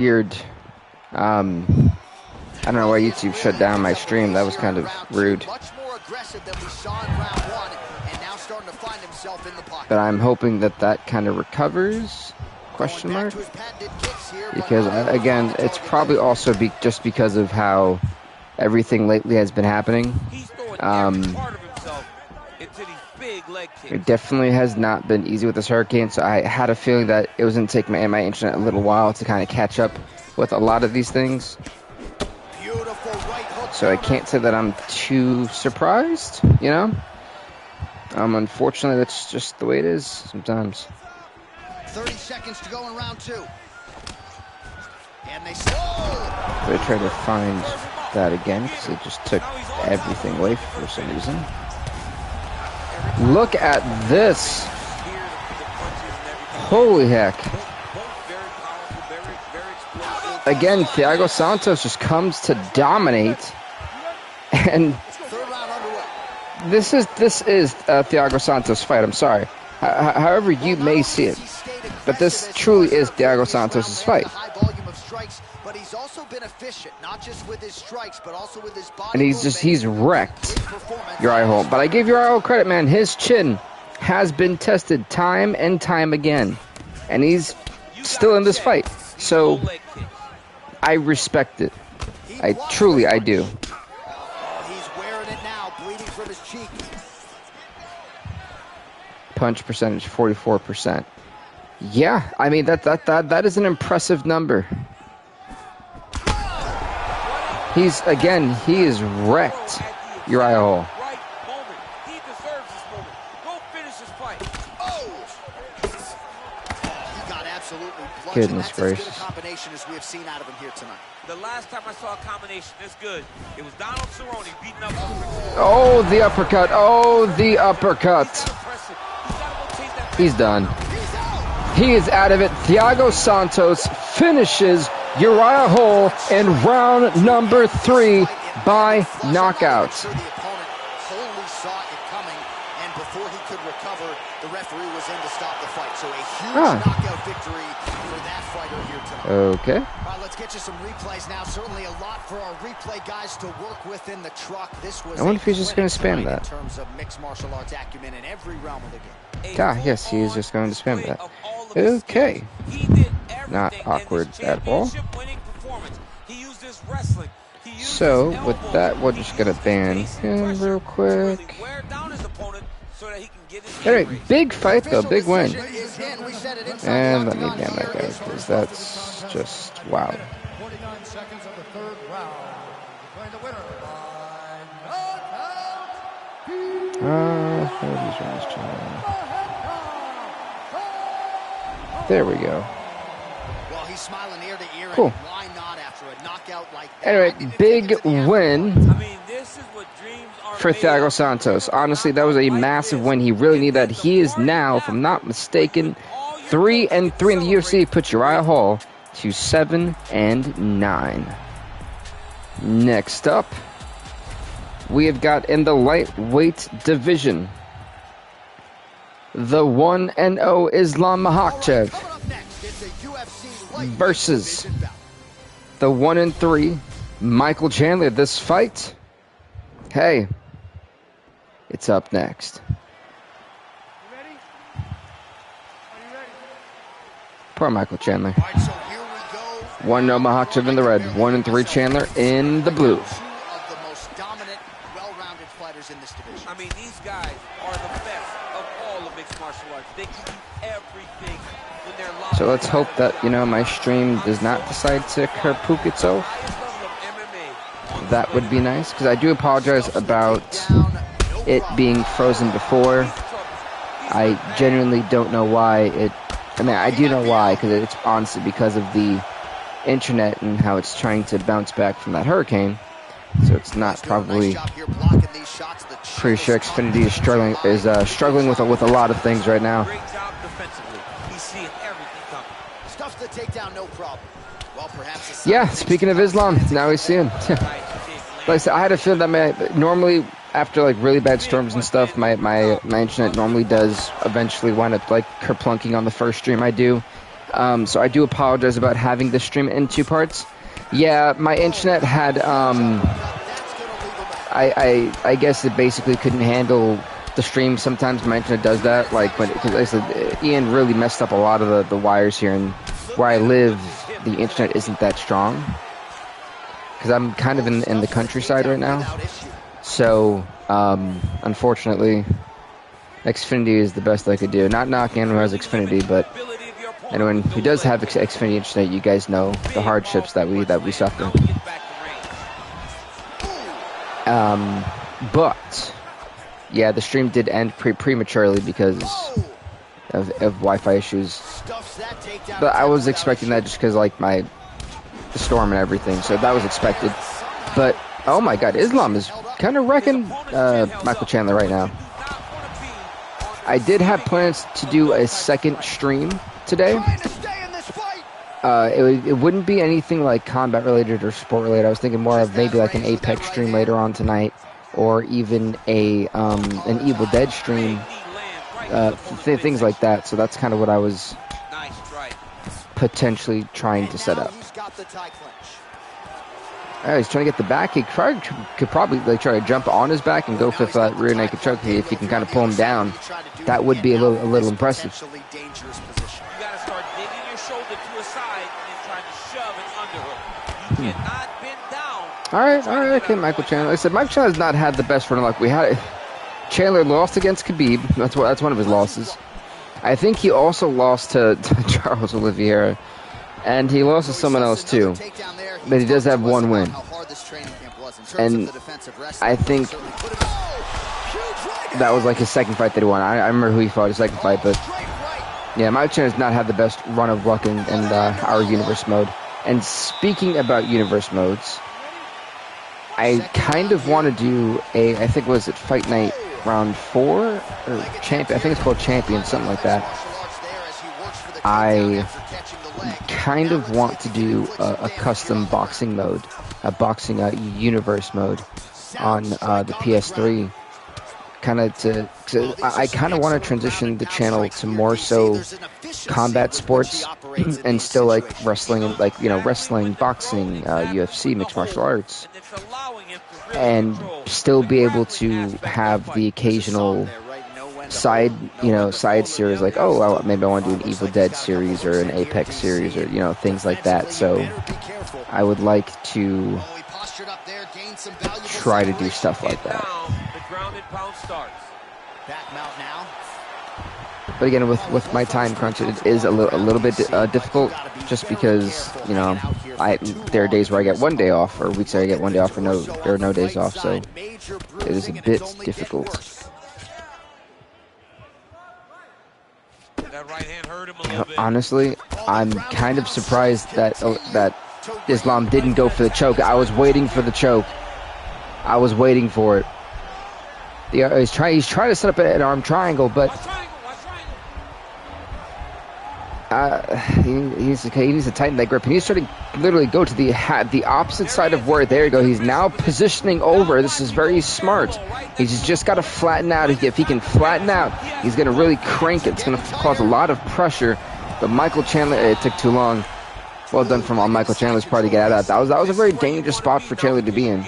weird. I don't know why YouTube shut down my stream. That was kind of rude. But I'm hoping that that kind of recovers, question mark. Because, again, it's probably also just because of how everything lately has been happening. It definitely has not been easy with this hurricane, so I had a feeling that it was going to take my internet a little while to kind of catch up with a lot of these things. So I can't say that I'm too surprised, you know? Unfortunately, that's just the way it is sometimes. 30 seconds to go in round 2. And they try to find that again, because it just took everything away for some reason. Look at this. Holy heck. Again, Thiago Santos just comes to dominate. And this is Thiago Santos' fight. I'm sorry. However you may see it. But this truly is Thiago Santos' fight. But he's also been efficient, not just with his strikes, but also with his body. And he's wrecked Uriah Hall. But I give Uriah Hall credit, man. His chin has been tested time and time again. And he's still in this fight. So I respect it. I do. He's wearing it now, bleeding from his cheek. Punch percentage 44%. Yeah, I mean that is an impressive number. He is wrecked Uriah Hall. He deserves this moment. Go finish his fight. He got absolutely bludgeoned. Goodness gracious. That's as good a combination as we have seen out of him here tonight. The last time I saw a combination this good, it was Donald Cerrone beating up. Oh, the uppercut. Oh, the uppercut. He's done. He is out of it. Thiago Santos finishes Uriah Hall in round number 3 by knockout. The opponent wholly saw it coming, and before he could recover, the referee was in to stop the fight. So a huge knockout victory for that fighter here tonight. Okay. All right, let's get you some replays now. Certainly a lot for our replay guys to work with in the truck. This was I wonder if he's just going to spam that. In terms of mixed martial arts acumen in every realm of the game. Yes, he is just going to spam that. Okay. Not awkward at all. So, with that, we're just going to ban him real quick. Alright, big fight though, big win. And let me ban that guy, because that's just wow. 49 seconds of the third round. Declaring the winner there we go. Well, he's smiling ear to ear. Cool. Why not after a knockout like that? Anyway, big win for Thiago Santos. Honestly, that was a massive win. He really needed that. He is now, if I'm not mistaken, 3-3 in the UFC. Puts Uriah Hall to 7-9. Next up, we have got in the lightweight division the 1-0 Islam Makhachev versus the 1-3 Michael Chandler. This fight, hey, it's up next. Poor Michael Chandler. 1-0 Makhachev in the red, 1-3 Chandler in the blue. I mean, these guys are the best of all of mixed martial arts. They can do everything when they're locked. So let's hope that, my stream does not decide to kerpook itself. That would be nice, because I do apologize about it being frozen before. I genuinely don't know why it... I do know why, because it's honestly because of the internet and how it's trying to bounce back from that hurricane. So it's not probably... Pretty sure Xfinity is struggling with a lot of things right now. Yeah, speaking of Islam, now we see him. Like I said, I had a feeling that normally after really bad storms and stuff, my internet normally does eventually wind up kerplunking on the first stream I do. So I do apologize about having this stream in 2 parts. Yeah, my internet had, I guess it basically couldn't handle the stream. Sometimes my internet does that, like, because like I said, Ian really messed up a lot of the wires here, and where I live, the internet isn't that strong. Because I'm kind of in the countryside right now. So, unfortunately, Xfinity is the best I could do. Not knocking anyone who has Xfinity, but anyone who does have Xfinity internet, you guys know the hardships that we suffer. But yeah, the stream did end prematurely because of Wi-Fi issues. But I was expecting that just because like the storm and everything, so that was expected. But oh my God, Islam is kind of wrecking Michael Chandler right now. I did have plans to do a second stream today. It wouldn't be anything like combat related or sport related. I was thinking more of maybe like an Apex stream later on tonight, or even an Evil Dead stream, things like that. So that's kind of what I was potentially trying to set up. He's trying to get the back. He could probably like try to jump on his back and go for that rear naked choke. If you can kind of pull him down, that would be a little impressive. All right, okay, Michael Chandler. Like I said, Michael Chandler's not had the best run of luck. Chandler lost against Khabib. That's one of his losses. I think he also lost to Charles Oliveira, and he lost to someone else too. But he does have one win, and I think that was like his second fight that he won. I remember who he fought his second fight, but yeah, Michael Chandler's not had the best run of luck in our universe mode. And speaking about universe modes, I kind of want to do I think was it Fight Night Round 4 or Champion? I think it's called Champion, something like that. I kind of want to do a custom boxing mode, a boxing universe mode on the PS3. I kind of want to transition the channel to more so combat sports and still like wrestling and wrestling, boxing, UFC, mixed martial arts, and still be able to have the occasional side series like, oh, well, maybe I want to do an Evil Dead series or an Apex series or things like that. So I would like to try to do stuff like that. But again, with my time crunch, it is a little bit difficult, just because there are days where I get one day off, or weeks where I get one day off, or there are no days off, so it is a bit difficult. Honestly, I'm kind of surprised that Islam didn't go for the choke. I was waiting for the choke. I was waiting for it. He's trying to set up an arm triangle, but he needs to tighten that grip. And he's trying to literally go to the opposite side of where, there you go. He's now positioning over. This is very smart. He's just got to flatten out. If he can flatten out, he's going to really crank it. It's going to cause a lot of pressure. But Michael Chandler, it took too long. Well done from on Michael Chandler's part to get out of that. That was a very dangerous spot for Chandler to be in.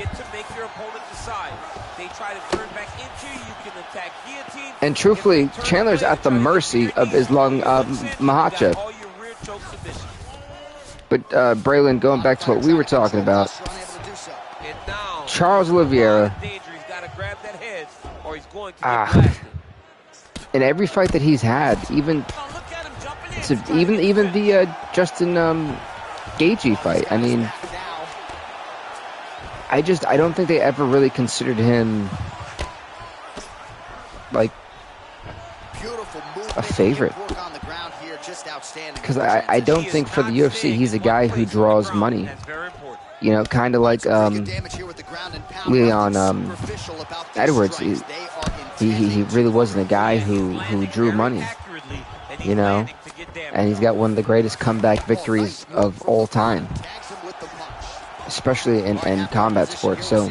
And truthfully, Chandler's at the mercy of Islam Makhachev. But Braylon, going back to what we were talking about, Charles Oliveira, in every fight that he's had, even the Justin Gaethje fight, I mean, I don't think they ever really considered him like a favorite, because I don't think for the UFC he's a guy who draws money, kind of like Leon Edwards. He really wasn't a guy who drew money, and he's got one of the greatest comeback victories of all time, especially in combat sports. So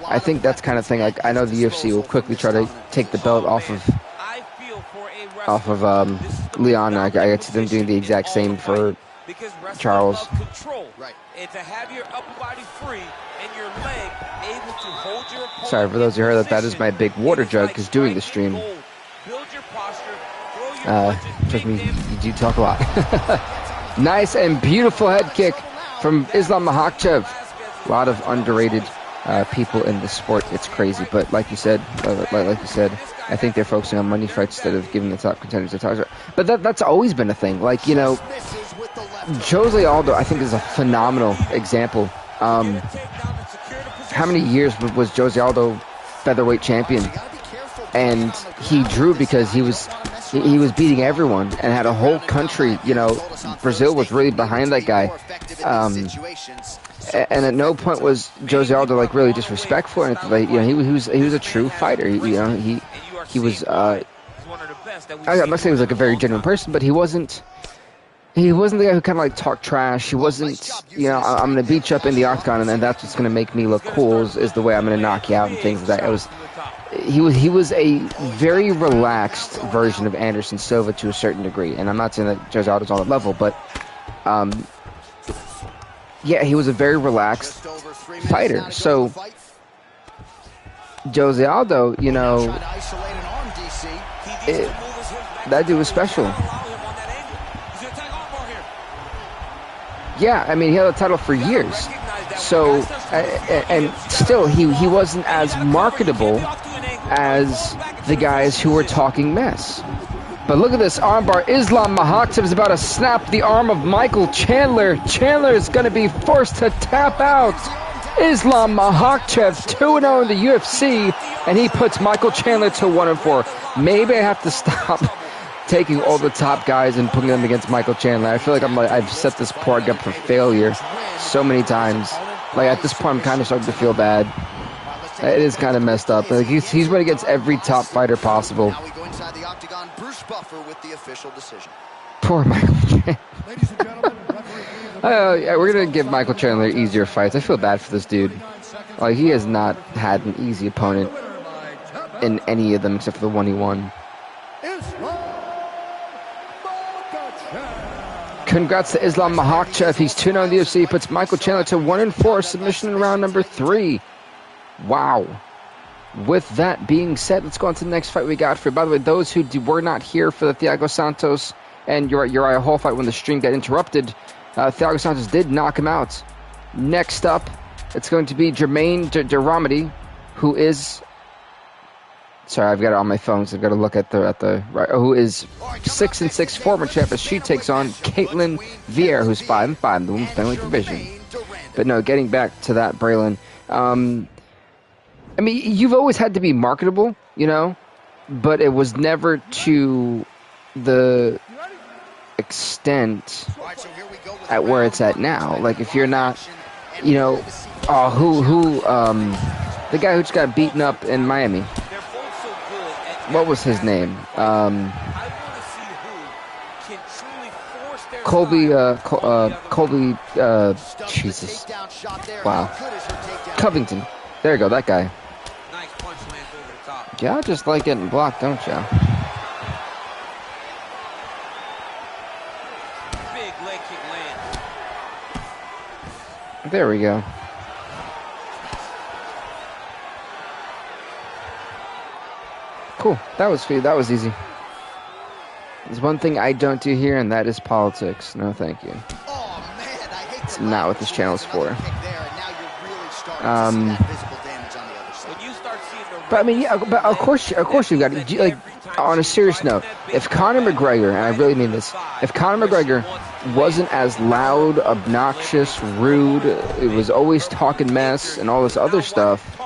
I think that's kind of thing, like, I know the UFC will quickly try to take the belt off of Leon. I could see them doing the exact same for Charles. Right. And to have your upper body free and your leg able to hold your opponent. Sorry for those who heard that is my big water jug because doing the stream. Build your posture, Trust me, you do talk a lot. Nice and beautiful head kick from Islam Makhachev. A lot of underrated people in the sport. It's crazy, but like you said, I think they're focusing on money fights instead of giving the top contenders a title. But that's always been a thing. Like, you know, Jose Aldo, I think, is a phenomenal example. How many years was Jose Aldo featherweight champion? And he drew because he was beating everyone and had a whole country. You know, Brazil was really behind that guy. And at no point was Jose Aldo like really disrespectful or anything. Like, you know, he was a true fighter. He was. I'm not saying he was like a very genuine person, but he wasn't the guy who kind of like talked trash. He wasn't, you know, I'm going to beat you up in the octagon and that's what's going to make me look cool is the way I'm going to knock you out and things like that. He was a very relaxed version of Anderson Silva to a certain degree. And I'm not saying that Jose Aldo's on that level, but yeah, he was a very relaxed fighter. So Jose Aldo, you know, that dude was special. Yeah, I mean, he had a title for years. So, and still, he wasn't as marketable as the guys who were talking mess. But look at this armbar. Islam Makhachev is about to snap the arm of Michael Chandler. Chandler is going to be forced to tap out. Islam Makhachev 2-0 in the UFC, and he puts Michael Chandler to 1-4. Maybe I have to stop taking all the top guys and putting them against Michael Chandler. I feel like I've set this poor guy up for failure so many times. Like, at this point, I'm kind of starting to feel bad. It is kind of messed up. Like, he's right against every top fighter possible. Now we go inside the octagon. Bruce Buffer with the official decision. Poor Michael Chandler. We're going to give Michael Chandler easier fights. I feel bad for this dude. Like, he has not had an easy opponent in any of them except for the one he won. Congrats to Islam Makhachev. He's 2-0 in the UFC. Puts Michael Chandler to 1-4. Submission in round number 3. Wow. With that being said, let's go on to the next fight we got for. By the way, those who were not here for the Thiago Santos and Uriah Hall fight when the stream got interrupted, Thiago Santos did knock him out. Next up, it's going to be Jermaine Deramity, who is... Sorry, I've got it on my phone, so I've got to look at the right. Who is 6-6 former champ as she takes on Caitlin Vieira, who's 5-5 in the women's bantamweight division. But no, getting back to that, Braylon. I mean, you've always had to be marketable, you know, but it was never to the extent at where it's at now. Like, if you're not, you know, the guy who just got beaten up in Miami. What was his name? Colby, Jesus. Wow. Covington. There you go, that guy. Y'all just like getting blocked, don't y'all? There we go. Cool. That was easy. There's one thing I don't do here, and that is politics. No, thank you. It's not what this channel is for. But I mean, yeah. But of course you got to, like, on a serious note. If Conor McGregor, and I really mean this, if Conor McGregor wasn't as loud, obnoxious, rude, it was always talking mess and all this other stuff,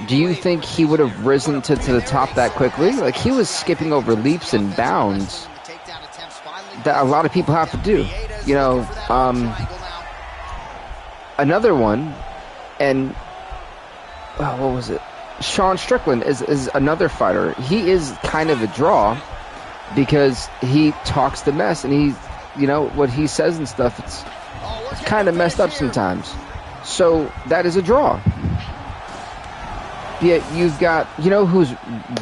do you think he would have risen to the top that quickly? Like, he was skipping over leaps and bounds that a lot of people have to do. You know, another one, and what was it? Sean Strickland is another fighter. He is kind of a draw because he talks the mess, and he, you know, what he says and stuff, it's kind of messed up sometimes. So that is a draw. Yeah, you've got, you know who's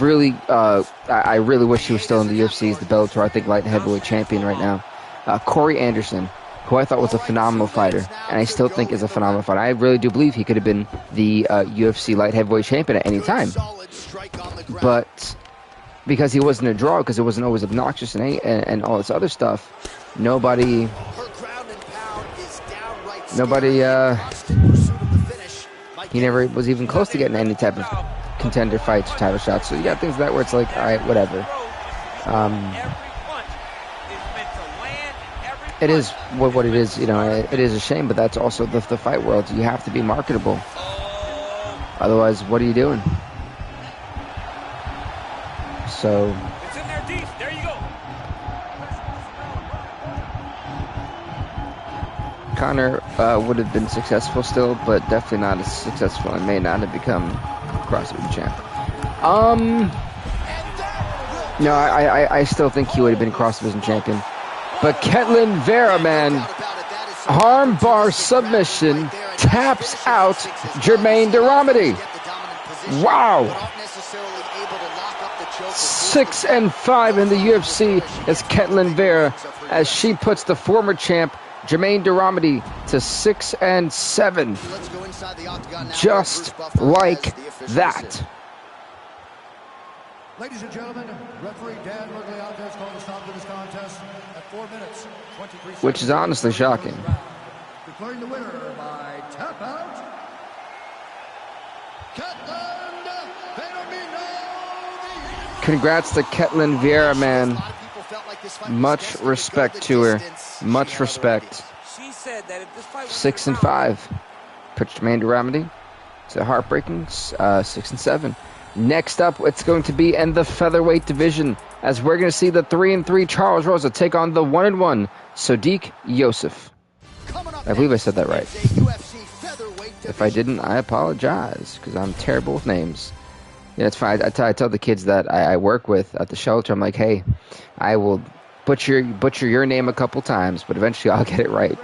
really, I really wish he was still in the UFC, is the Bellator, I think, light heavyweight champion right now. Corey Anderson, who I thought was a phenomenal fighter, and I still think is a phenomenal fighter. I really do believe he could have been the UFC light heavyweight champion at any time. But because he wasn't a draw, because it wasn't always obnoxious and all this other stuff, nobody, he never was even close to getting any type of contender fights or title shots. So you got things like that where it's like, all right, whatever. It is what it is, you know. It is a shame, but that's also the fight world. You have to be marketable. Otherwise, what are you doing? So. It's in there deep. There you go. Connor would have been successful still, but definitely not as successful and may not have become CrossFit champ. No, I still think he would have been CrossFit champion. But Ketlin Vera, man, armbar submission, taps out Jermaine Duramity. Wow. 6-5 in the UFC as Ketlin Vera, as she puts the former champ Jermaine Duramity to 6-7, just like that. Ladies and gentlemen, referee Dan Mergliante has called a stop to this contest at 4 minutes, 23 seconds. Which is honestly shocking. Declaring the winner by tap out, Ketlin Vera. Congrats to Ketlin Vera, man. Much respect to her. Much respect. 6-5. Pitched Jermaine Duramity to heartbreaking 6-7. Next up, it's going to be in the featherweight division, as we're going to see the 3-3 Charles Rosa take on the 1-1 Sodiq Yosef. I believe I said that right. If I didn't, I apologize, because I'm terrible with names. Yeah, it's fine. I tell the kids that I work with at the shelter, I'm like, hey, I will butcher your name a couple times, but eventually I'll get it right.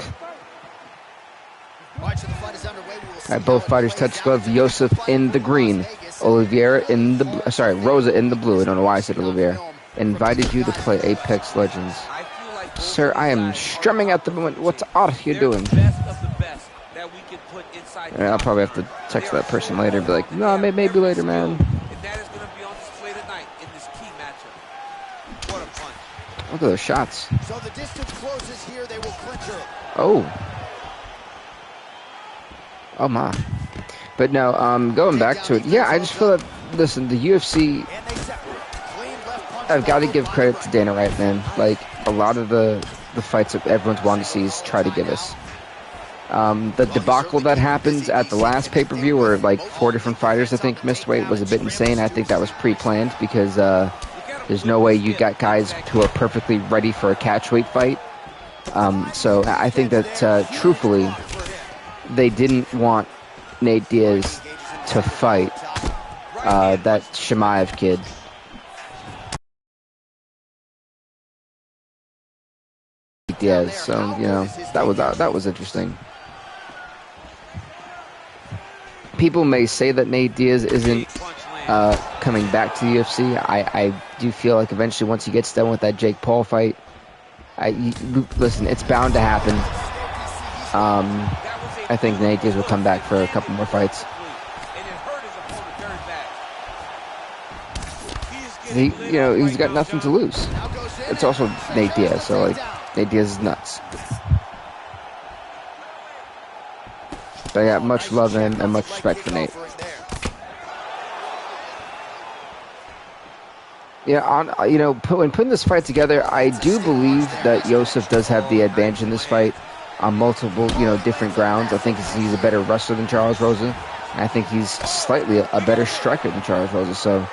All right, both fighters touch glove. Yosef in the green, Oliveira in the Rosa in the blue. I don't know why I said Oliveira. Invited you to play Apex Legends. Sir, I am strumming at the moment. What's are you doing? And I'll probably have to text that person later and be like, no, maybe later, man. Look at those shots. So the distance closes here. They will clinch her. Oh my. But no, going back to it, yeah, I just feel that, listen, the UFC, I've got to give credit to Dana White, man. Like, a lot of the fights that everyone's wanted to see is try to give us. The debacle that happened at the last pay-per-view where, like, 4 different fighters, I think, missed weight was a bit insane. I think that was pre-planned because there's no way you got guys who are perfectly ready for a catchweight fight. So I think that, truthfully, they didn't want Nate Diaz to fight that Chimaev kid. Diaz, so you know that was interesting. People may say that Nate Diaz isn't coming back to the UFC. I do feel like eventually, once he gets done with that Jake Paul fight, listen, it's bound to happen. I think Nate Diaz will come back for a couple more fights. He's got nothing to lose. It's also Nate Diaz, so like Nate Diaz is nuts. But I got much love and much respect for Nate. Yeah, when putting this fight together, I do believe that Yosef does have the advantage in this fight on multiple, different grounds. I think he's a better wrestler than Charles Rosa. And I think he's slightly a better striker than Charles Rosa. So,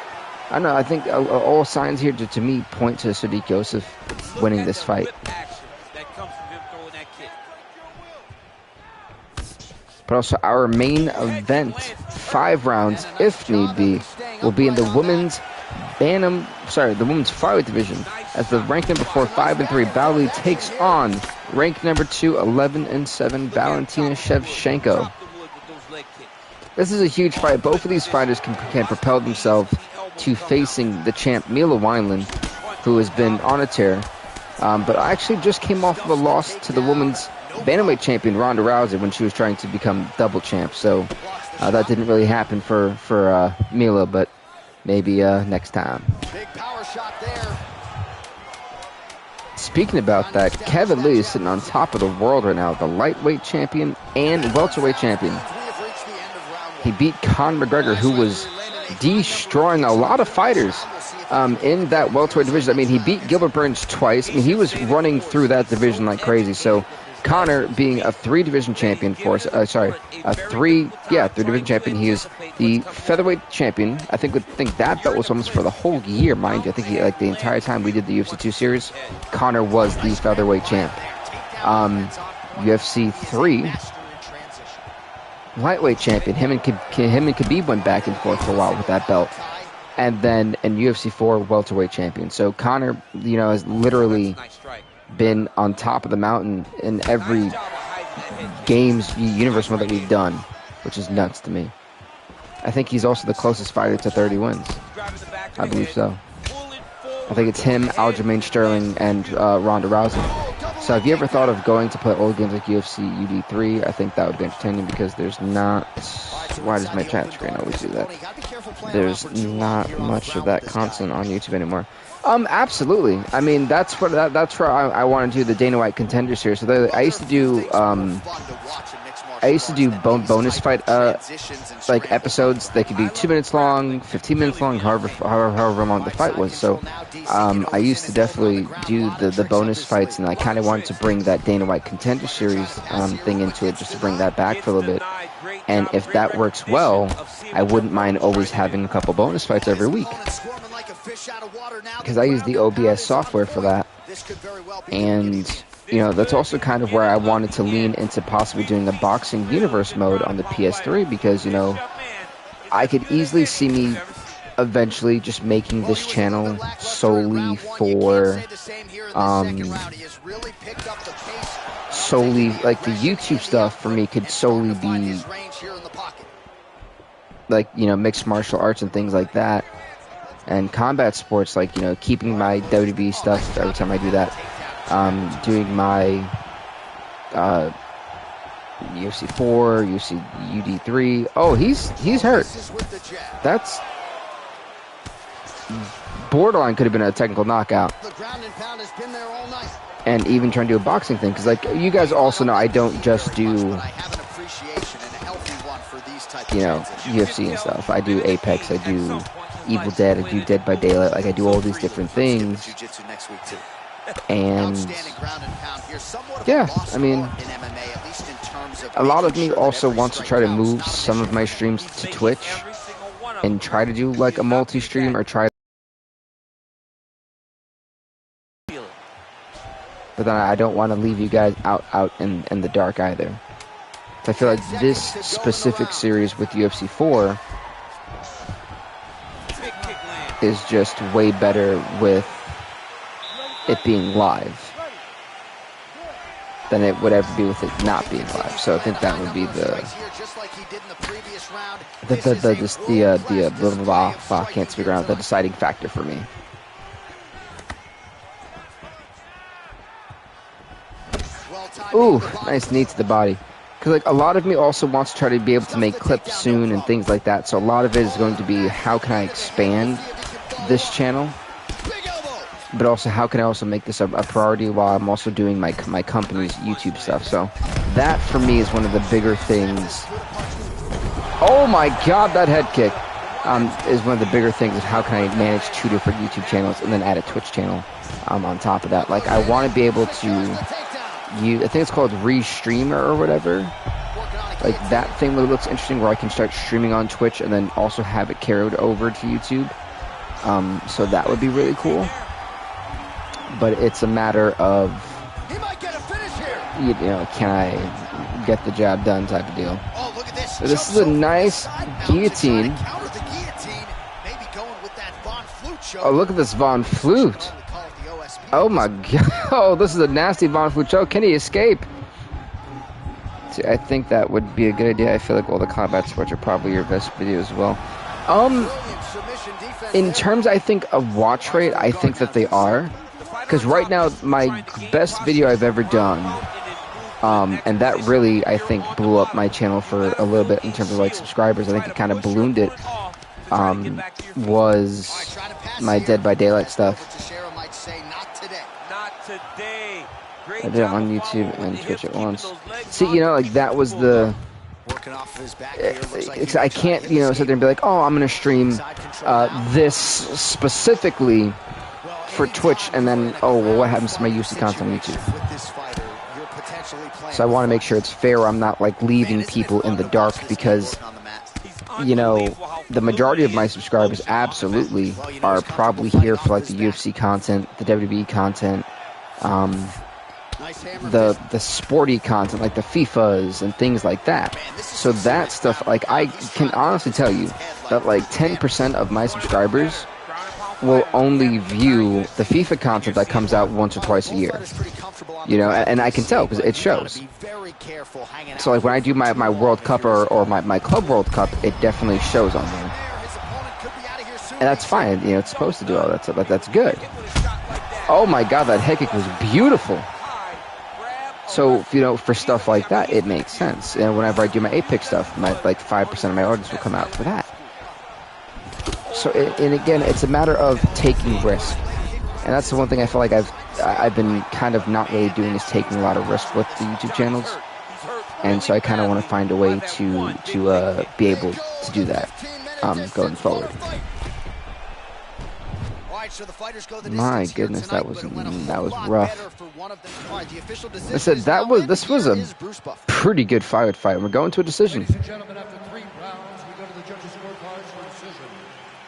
I don't know. I think all signs here to me point to Sodiq Yosef winning this fight. But also our main event, 5 rounds, if need be, will be in the women's flyweight division, as the rank number 4, 5-3 Bali takes on rank number 2, 11-7 Valentina Shevchenko. This is a huge fight. Both of these fighters can propel themselves to facing the champ, Mila Wineland, who has been on a tear. But I actually just came off of a loss to the women's bantamweight champion, Ronda Rousey, when she was trying to become double champ. So that didn't really happen for Mila, but maybe next time. Big power shot there. Speaking about that, Kevin Lee is sitting on top of the world right now, the lightweight champion and welterweight champion. He beat Conor McGregor, who was destroying a lot of fighters in that welterweight division. I mean, he beat Gilbert Burns twice. I mean, he was running through that division like crazy. So Conor, being a three-division champion for us, three-division champion, he is the featherweight champion. I think that belt was almost for the whole year, mind you. I think the entire time we did the UFC 2 series, Conor was the featherweight champ. UFC 3 lightweight champion. Him and Khabib went back and forth for a while with that belt. And then in UFC 4 welterweight champion. So Conor, has literally been on top of the mountain in every games universe one that we've done, which is nuts to me. I think he's also the closest fighter to 30 wins. I believe so. I think it's him, Aljamain Sterling, and Ronda Rousey. So have you ever thought of going to play old games like UFC UD3? I think that would be entertaining because there's not... Why does my chat screen always do that? There's not much of that content on YouTube anymore. Absolutely. I mean, that's where I want to do the Dana White Contender Series. So I used to do bonus fight like episodes. They could be 2 minutes long, 15 minutes long, however long the fight was. So I used to definitely do the bonus fights, and I kind of wanted to bring that Dana White Contender Series thing into it, just to bring that back for a little bit. And if that works well, I wouldn't mind always having a couple bonus fights every week, because I use the OBS software for that. And that's also kind of where I wanted to lean into possibly doing a boxing universe mode on the PS3, because I could easily see me eventually just making this channel solely for like the YouTube stuff for me could solely be like mixed martial arts and things like that, and combat sports, like keeping my WWE stuff every time I do that, doing my UFC 4, UFC UD3. Oh, he's hurt. That's borderline could have been a technical knockout. And even trying to do a boxing thing, because like you guys also know, I don't just do UFC and stuff. I do Apex, I do Evil Dead, I do Dead by Daylight. Like I do all these different things. And yeah, I mean, a lot of me also wants to try to move some of my streams to Twitch and try to do like a multi-stream, or try. But then I don't want to leave you guys out in the dark either. So I feel like this specific series with UFC 4 is just way better with it being live than it would ever be with it not being live. So I think that would be can't speak around, the deciding factor for me. Ooh, nice knee to the body. Because like a lot of me also wants to try to be able to make clips soon and things like that. So a lot of it is going to be how can I expand this channel, but also how can I also make this a priority while I'm also doing my company's YouTube stuff. So that for me is one of the bigger things. Oh my god, that head kick is one of the bigger things of how can I manage 2 different YouTube channels and then add a Twitch channel on top of that. Like I want to be able to I think it's called Restreamer or whatever. Like that thing really looks interesting, where I can start streaming on Twitch and then also have it carried over to YouTube. So that would be really cool. But it's a matter of, can I get the job done type of deal. So this is a nice guillotine. Oh, look at this Von Flute. Oh my god. Oh, this is a nasty Von Flute choke. Can he escape? See, I think that would be a good idea. I feel like all the combat sports are probably your best video as well. In terms, I think, of watch rate, I think that they are. Because right now, my best video I've ever done, and that really, I think, blew up my channel for a little bit in terms of, like, subscribers. I think it kind of ballooned it, was my Dead by Daylight stuff. I did it on YouTube and Twitch at once. See, you know, like, that was the... I can't, you know, sit there and be like, oh, I'm going to stream this specifically for Twitch, and then, oh, well, what happens to my UFC content on YouTube? So I want to make sure it's fair. I'm not, like, leaving people in the dark because, you know, the majority of my subscribers absolutely are probably here for, like, the UFC content, the WWE content, the sporty content, like the FIFAs and things like that. So that stuff, like, I can honestly tell you that, like, 10% of my subscribers will only view the FIFA content that comes out once or twice a year. You know, and I can tell because it shows. So, like, when I do my World Cup or my Club World Cup, it definitely shows on there. And that's fine, you know, it's supposed to do all that stuff, but that's good. Oh my god, that head kick was beautiful. So, you know, for stuff like that, it makes sense. And whenever I do my Apex stuff, like 5% of my audience will come out for that. So, and again, it's a matter of taking risk. And that's the one thing I feel like I've been kind of not really doing is taking a lot of risk with the YouTube channels. And so I kind of want to find a way to be able to do that going forward. My goodness, that was rough. I said this was a pretty good fight. We're going to a decision. Ladies and gentlemen, after 3 rounds, we go to the judges' scorecards for a decision.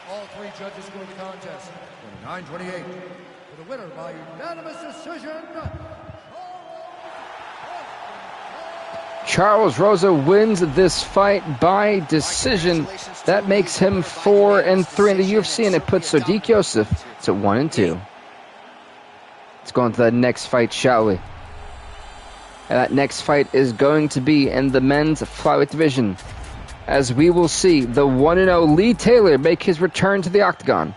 All 3 judges scored the contest 29-28. For the winner by unanimous decision, Charles Rosa wins this fight by decision. That makes him 4-3 in the UFC, and it puts Sodiq Yusuff to 1-2. Let's go on to the next fight, shall we? And that next fight is going to be in the men's flyweight division, as we will see the 1-0 Lee Taylor make his return to the octagon,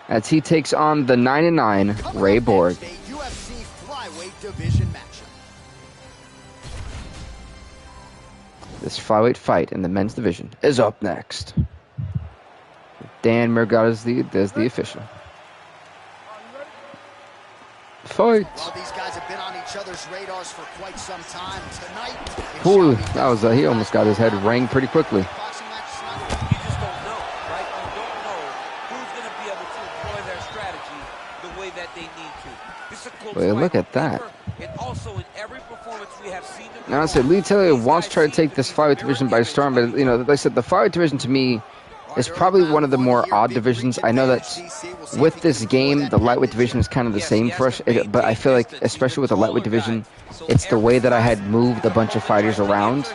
as he takes on the 9-9 Ray Borg. This flyweight fight in the men's division is up next. Dan Murgott is the official. Fight. Well, these guys have been on each other's radars for quite some time. Tonight, Ooh, that was he almost got his head rang pretty quickly. You just don't know, right? You don't know who's going to be able to employ their strategy the way that they need to. This is a close Wait, look fight at that. on paper, and also in every performance we have seen. Now I said Lee Taylor wants to try to take this flyweight division by storm, but you know, like I said, the flyweight division to me is probably one of the more odd divisions. I know that with this game, the lightweight division is kind of the same for us, but I feel like, especially with the lightweight division, it's the way that I had moved a bunch of fighters around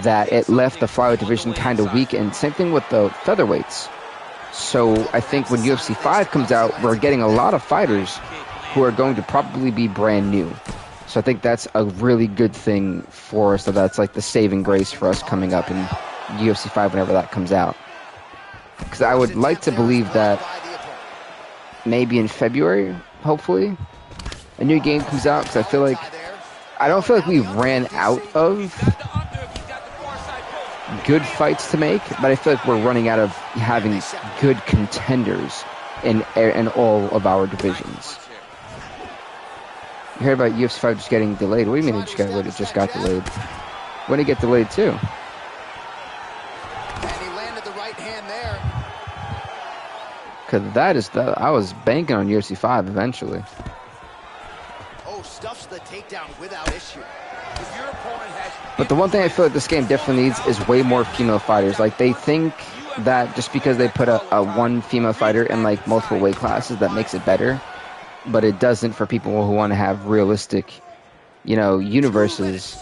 that it left the flyweight division kind of weak, and same thing with the featherweights. So I think when UFC 5 comes out, we're getting a lot of fighters who are going to probably be brand new. So I think that's a really good thing for us, so that's like the saving grace for us coming up in UFC 5 whenever that comes out. Because I would like to believe that maybe in February, hopefully, a new game comes out, because I don't feel like we ran out of good fights to make, but I feel like we're running out of having good contenders in all of our divisions. You heard about UFC 5 just getting delayed. What do you mean it just got delayed? When did it get delayed too? and he landed the right hand there. Because I was banking on UFC 5 eventually. Oh, stuffs the takedown without issue. If your opponent has But the one thing I feel like this game definitely needs is way more female fighters. Like, they think that just because they put a one female fighter in, like, multiple weight classes, that makes it better. But it doesn't for people who want to have realistic, you know, universes.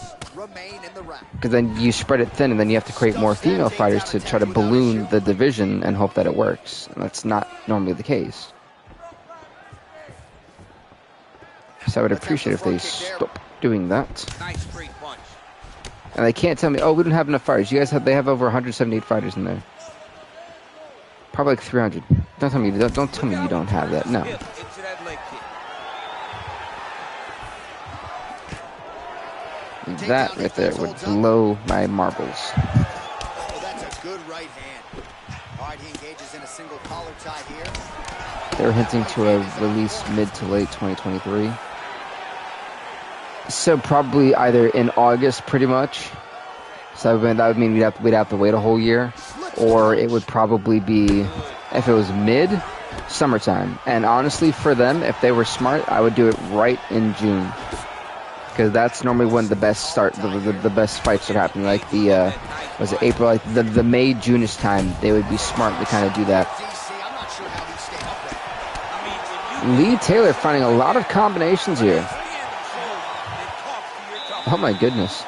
Because then you spread it thin, and then you have to create more female fighters to try to balloon the division and hope that it works. And that's not normally the case. So I would appreciate if they stop doing that. nice straight punch. And they can't tell me, oh, we don't have enough fighters. You guys have, they have over 178 fighters in there. Probably like 300. Don't tell me, don't tell me you don't have that. No. That right there would blow my marbles. Oh, that's a good right hand. All right, he engages in a single collar tie here. They're hinting to a release mid to late 2023. So probably either in August, pretty much. So that would mean we'd have to wait a whole year, or it would probably be, if it was mid, summertime. And honestly, for them, if they were smart, I would do it right in June, because that's normally when the best start, the best fights are happening. Like the was it April? Like the May June-ish time, they would be smart to kind of do that. Lee Taylor finding a lot of combinations here. Oh my goodness.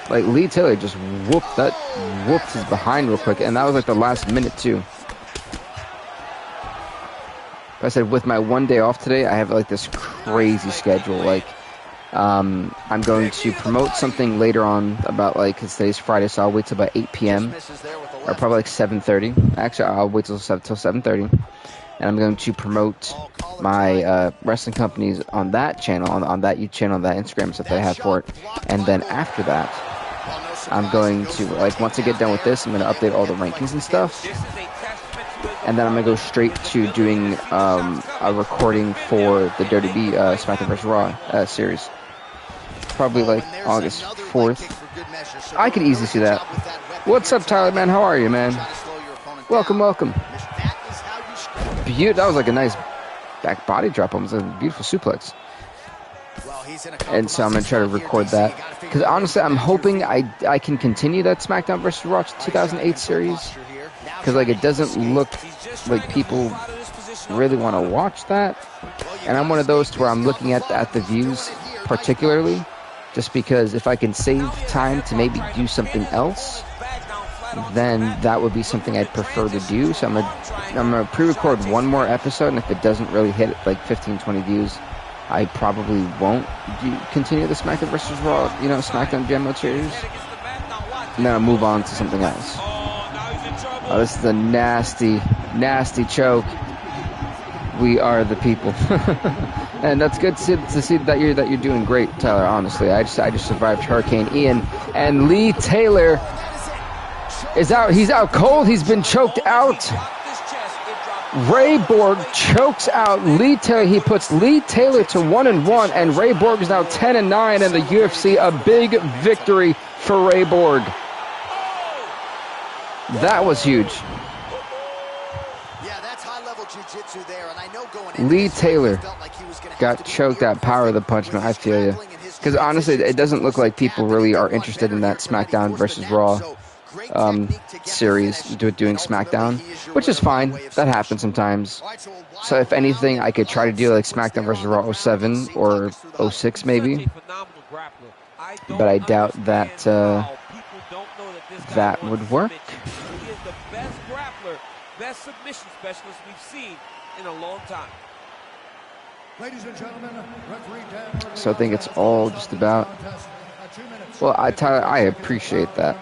Like Lee Taylor just whooped his behind real quick, and that was like the last minute too. I said with my one day off today, I have like this crazy schedule. Like I'm going to promote something later on about like, cause today's Friday, so I'll wait till about 8 p.m. or probably like 7:30. Actually, I'll wait till 7:30, and I'm going to promote my wrestling companies on that channel, on that YouTube channel, on that Instagram stuff that I have for it. And then after that, I'm going to, like, once I get done with this, I'm going to update all the rankings and stuff. And then I'm going to go straight to doing a recording for the WWE SmackDown vs. Raw series. Probably like August 4th. I could easily see that. What's up, Tyler, man? How are you, man? Welcome, welcome. That was like a nice back body drop, almost a beautiful suplex. And so I'm going to try to record that. Because honestly, I'm hoping I can continue that SmackDown vs. Raw 2008 series. Because like it doesn't look like people really want to watch that. And I'm one of those to where I'm looking at the views particularly. Just because if I can save time to maybe do something else, then that would be something I'd prefer to do. So I'm gonna pre-record one more episode, and if it doesn't really hit like 15-20 views, I probably won't continue the SmackDown vs. Raw, SmackDown Jam Mode series, and then I'll move on to something else. Oh, this is a nasty, nasty choke. We are the people, and that's good to see that you're doing great, Tyler. Honestly, I just survived Hurricane Ian, and Lee Taylor is out. He's out cold. He's been choked out. Ray Borg chokes out Lee Taylor. He puts Lee Taylor to 1-1, and Ray Borg is now 10-9 in the UFC. A big victory for Ray Borg. That was huge. Yeah, that's high-level jiu-jitsu there, and I know going Lee Taylor got choked out. Power of the punch, man. I feel you. Because honestly, it doesn't look like people really are interested in that SmackDown versus Raw series, doing SmackDown, which is fine. That happens sometimes. So if anything, I could try to do like SmackDown versus Raw 07 or 06 maybe, but I doubt that that would work. He is the best grappler, best submission specialist we've seen in a long time. Ladies and gentlemen, referee Dan. So I think it's all just about. Well, Tyler, I appreciate that.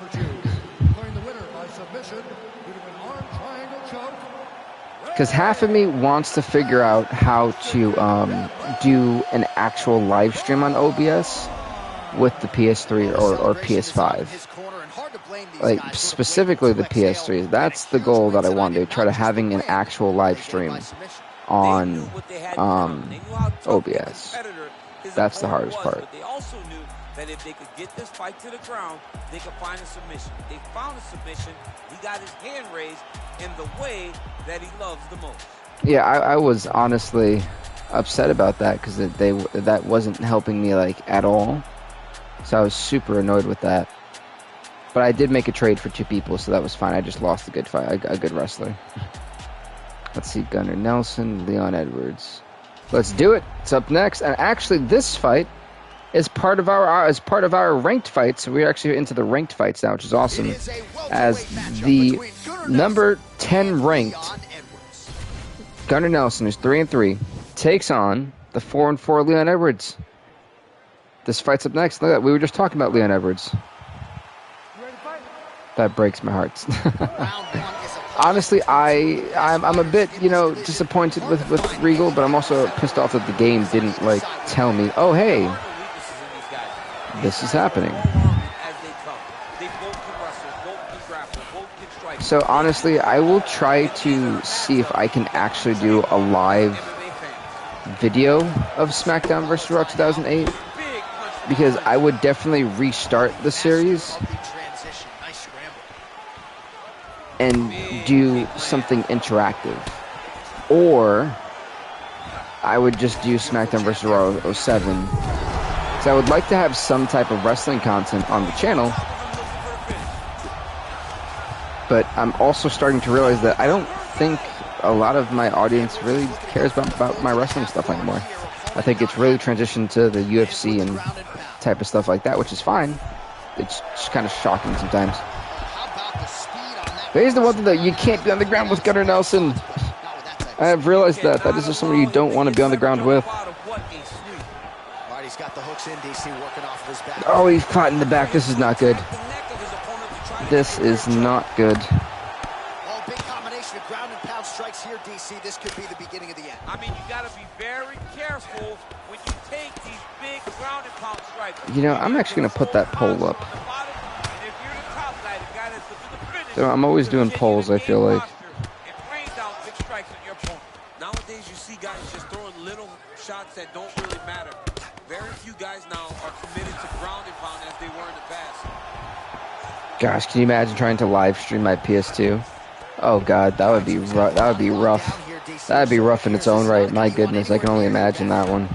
Because half of me wants to figure out how to do an actual live stream on OBS with the PS3 or PS5. Like, specifically the PS3. That's the goal that I want to try to having an actual live stream on OBS. That's the hardest part. They also knew that if they could get this fight to the ground, they could find a submission. They found a submission. He got his hand raised in the way that he loves the most. Yeah, I was honestly upset about that because that wasn't helping me like at all. So I was super annoyed with that. But I did make a trade for 2 people, so that was fine. I just lost a good fight, a good wrestler. Let's see, Gunnar Nelson, Leon Edwards. Let's do it. It's up next, and actually, this fight is part of our ranked fights. So we're actually into the ranked fights now, which is awesome. As the number 10 ranked Gunnar Nelson, who's 3-3, takes on the 4-4 Leon Edwards. This fight's up next. Look at that. We were just talking about Leon Edwards. That breaks my heart. Honestly, I'm a bit, disappointed with Regal, but I'm also pissed off that the game didn't, tell me, oh, hey, this is happening. So, honestly, I will try to see if I can actually do a live video of SmackDown vs. Raw 2008, because I would definitely restart the series and do something interactive. Or I would just do SmackDown vs. Raw 07. So I would like to have some type of wrestling content on the channel. But I'm also starting to realize that I don't think a lot of my audience really cares about my wrestling stuff anymore. I think it's really transitioned to the UFC and type of stuff like that, which is fine. It's just kind of shocking sometimes. But here's the one thing, though. You can't be on the ground with Gunnar Nelson. I have realized that. That is just somebody you don't want to be on the ground with. Oh, he's caught in the back. This is not good. This is not good. Big combination of ground and pound strikes here, DC. This could be the beginning of the end. I mean, you got to be very careful when you take these big ground and pound strikes. I'm actually going to put that poll up. So I'm always doing polls, I feel like. Nowadays, you see guys just throwing little shots that don't really matter. Very few guys now are committed to ground and pound as they were in the past. Gosh, can you imagine trying to live stream my PS2? Oh God, that would be rough. That would be rough. That'd be rough in its own right. My goodness, I can only imagine that one.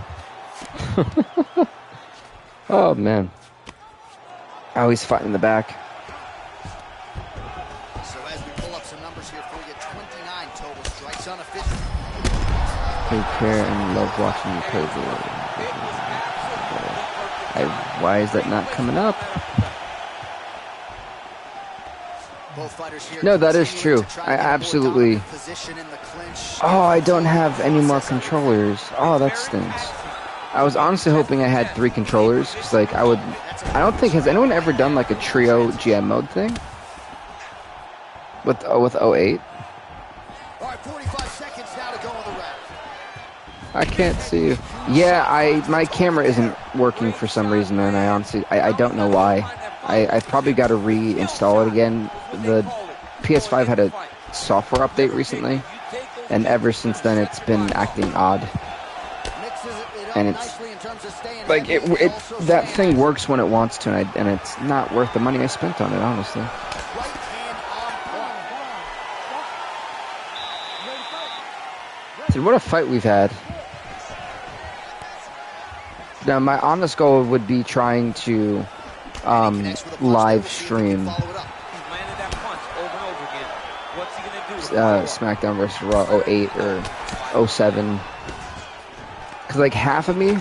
Oh man. Oh, he's fighting in the back. So as we pull up some numbers here for you, 29 total strikes on a 50. Take care and love watching you play the why is that not coming up? No, that is true. I absolutely... Oh, I don't have any more controllers. Oh, that stinks. I was honestly hoping I had 3 controllers, because, I don't think... Has anyone ever done, a trio GM mode thing? With 08? All right, 45 seconds now to go on the round. I can't see you. Yeah, my camera isn't working for some reason, and I honestly... I don't know why. I probably got to reinstall it again. The PS5 had a software update recently, and ever since then it's been acting odd. And it's that thing works when it wants to, and it's not worth the money I spent on it, honestly. Dude, what a fight we've had. Now, my honest goal would be trying to live stream SmackDown vs. Raw 08 or 07, because half of me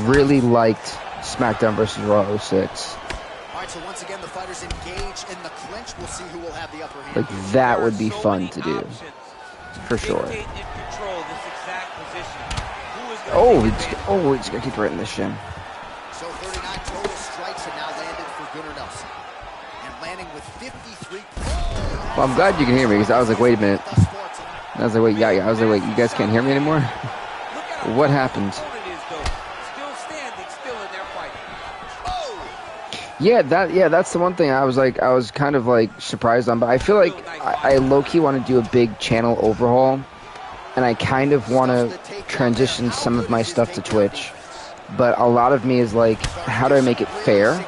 really liked SmackDown vs. Raw 06. Alright, so once again the fighters engage in the clinch. We'll see who will have the upper hand. That would be fun to do, for sure. Oh, he's gonna keep right in this shin. So 39 total strikes and now landed for Gunnar Nelson. And landing with 53. Well, I'm glad you can hear me, because I was like, wait a minute. I was like, wait, yeah. I was like, wait, you guys can't hear me anymore? What happened? Yeah, that's the one thing I was kind of surprised on, but I feel like I low-key want to do a big channel overhaul, and I kind of want to transition some of my stuff to Twitch. But a lot of me is how do I make it fair,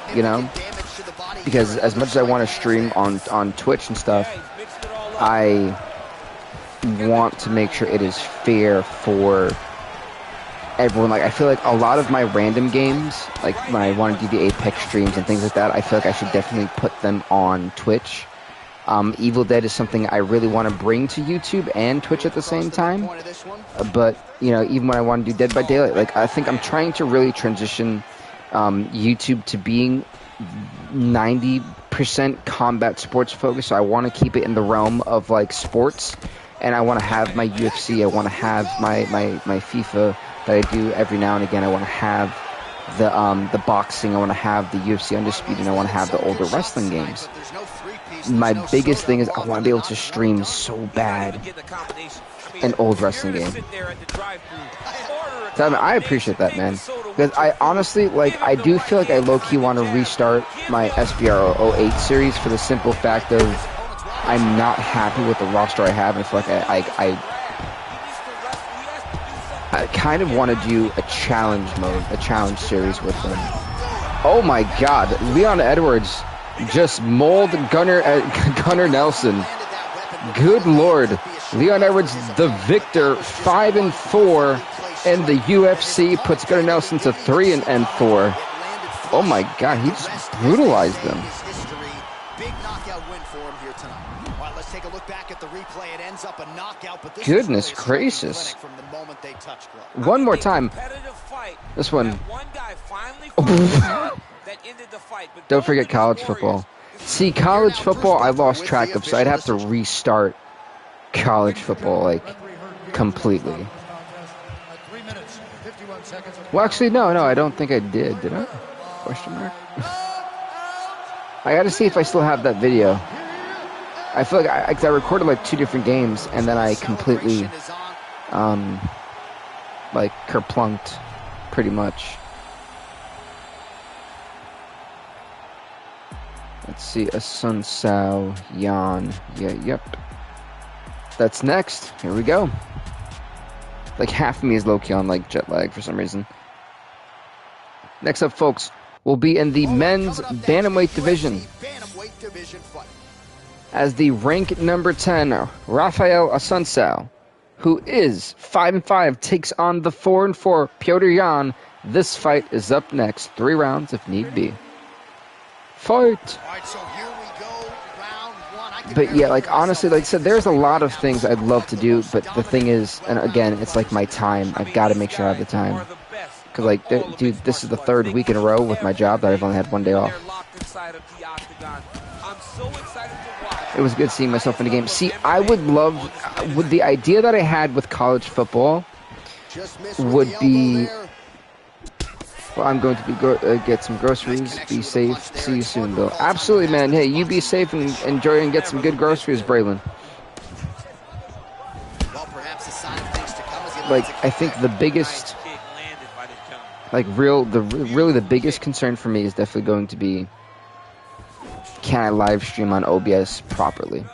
Because as much as I want to stream on Twitch and stuff, I want to make sure it is fair for everyone. I feel like a lot of my random games, when I want to do the Apex streams and things like that, I feel like I should definitely put them on Twitch. Evil Dead is something I really want to bring to YouTube and Twitch at the same time. But, even when I want to do Dead by Daylight, I think I'm trying to really transition YouTube to being 90% combat sports focused. So I want to keep it in the realm of, sports. And I want to have my UFC. I want to have my FIFA that I do every now and again. I want to have the boxing. I want to have the UFC Undisputed. And I want to have the older wrestling games. My biggest thing is I want to be able to stream so bad an old wrestling game. So, I mean, I appreciate that, man. Because I honestly, like, I do feel like I low-key want to restart my SBR 08 series for the simple fact of I'm not happy with the roster I have, and I feel like I kind of want to do a challenge mode, a challenge series with them. Oh my God, Leon Edwards just mauled Gunnar Nelson. Good Lord, Leon Edwards, the victor, 5-4. And the UFC puts Gunnar Nelson to 3-4. Oh my God, he just brutalized them. Big knockout win for him here tonight. All right, let's take a look back at the replay. It ends up a knockout, but this goodness gracious. From the moment they touch one more time. This one. Don't forget college football. See, college football, I lost track of, so I'd have to restart college football, like, completely. Well, actually, no, I don't think I did I? Question mark? I gotta see if I still have that video. I feel like I recorded like 2 different games, and then I completely, like, kerplunked, pretty much. Let's see, a Sun Sao, Yan, yeah, yep. That's next, here we go. Like, half of me is low-key on, like, jet lag for some reason. Next up, folks, will be in the men's bantamweight division. As the rank number 10, Rafael Asuncao, who is 5-5, takes on the 4-4 Piotr Yan. This fight is up next. 3 rounds if need be. Fight! But yeah, like, honestly, like I said, there's a lot of things I'd love to do, but the thing is, and again, it's like my time. I've got to make sure I have the time. Because, like, dude, this is the 3rd week in a row with my job that I've only had 1 day off. It was good seeing myself in the game. See, I would love, with the idea that I had with college football would be, well, I'm going to be get some groceries, be safe, see you soon, Bill. Absolutely, man. Hey, you be safe and enjoy and get some good groceries, Braylon. Like, I think the biggest, like, really the biggest concern for me is definitely going to be, can I live stream on OBS properly?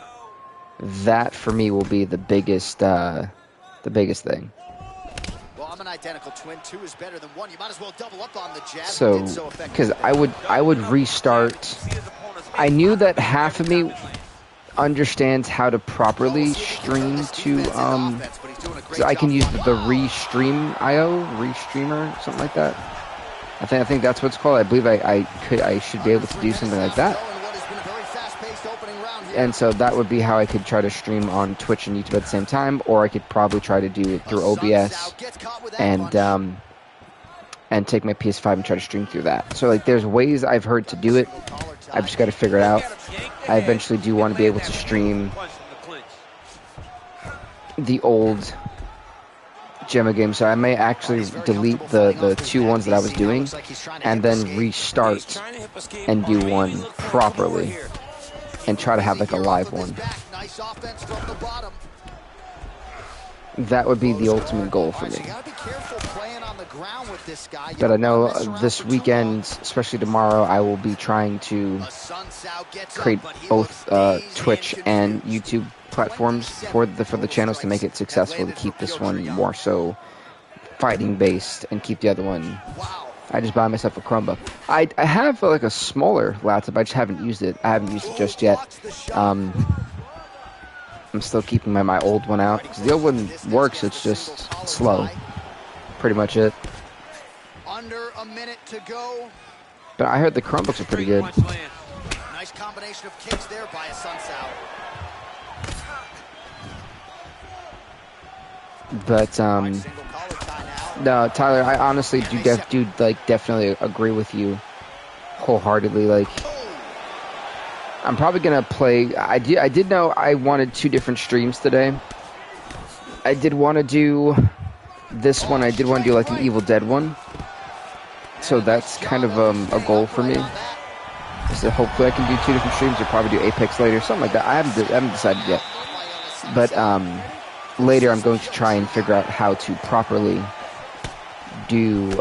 That for me will be the biggest thing. Well, I'm an identical twin. 2 is better than 1. You might as well double up on the jab. So, because I would restart. I knew that half of me understands how to properly stream to so I can use the Restream IO, Restreamer, something like that. I think that's what it's called. I believe I should be able to do something like that. And so that would be how I could try to stream on Twitch and YouTube at the same time, or I could probably try to do it through OBS and take my PS5 and try to stream through that. So, like, there's ways I've heard to do it. I've just got to figure it out. I eventually do want to be able to stream the old Gemma game, so I may actually delete the 2 ones that I was doing and then restart and do one properly and try to have like a live one. That would be the ultimate goal for me. But I know this weekend, especially tomorrow, I will be trying to create both Twitch and YouTube platforms for the channels to make it successful, to keep this one more so fighting based and keep the other one. I just buy myself a Chromebook. I have like a smaller laptop. I just haven't used it. I haven't used it just yet. I'm still keeping my old one out because the old one works. It's just slow. Pretty much it. Under a minute to go. But I heard the Chromebooks are pretty good. Nice combination of kicks there by Asuncao. But no, Tyler, I honestly do definitely agree with you wholeheartedly. Like, I'm probably gonna play. I did know I wanted 2 different streams today. I did want to do this one. I did want to do like an Evil Dead one. So that's kind of a goal for me. So hopefully I can do 2 different streams, or probably do Apex later, something like that. I haven't decided yet. But later I'm going to try and figure out how to properly do